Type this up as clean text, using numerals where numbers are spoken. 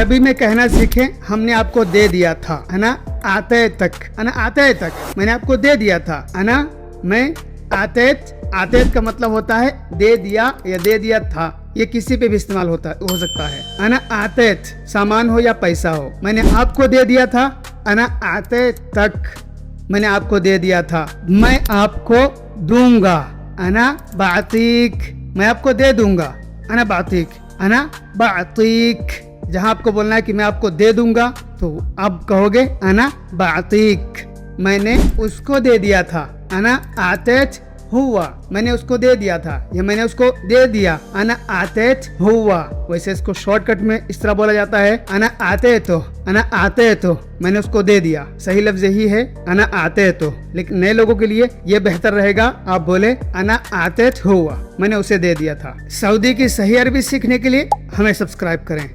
अरबी में कहना सीखें, हमने आपको दे दिया था। अना आतेतक, अना आतेतक, मैंने आपको दे दिया था। अना मैं, आतेत, आतेत का मतलब होता है दे दिया या दे दिया था। ये किसी पे भी इस्तेमाल हो सकता है। अना आतेत, सामान हो या पैसा हो। मैंने आपको दे दिया था। अना आतेतक, मैंने आपको दे दिया था। मैं आपको दूंगा। अना बातीक, मैं आपको दे दूंगा। अना बातीक, अना बातीक। जहां आपको बोलना है कि मैं आपको दे दूंगा तो आप कहोगे अना बातीक, मैंने उसको दे दिया था। अना आतेत हुआ, मैंने उसको दे दिया था या मैंने उसको दे दिया। अना आतेत हुआ। वैसे इसको शॉर्टकट में इस तरह बोला जाता है, अना आते तो, अना आते तो, मैंने उसको दे दिया। सही लफ्ज यही है, अना आते तो। लेकिन नए लोगों के लिए ये बेहतर रहेगा आप बोले अना आतेत हुआ, मैंने उसे दे दिया था। सऊदी की सही अरबी सीखने के लिए हमें सब्सक्राइब करें।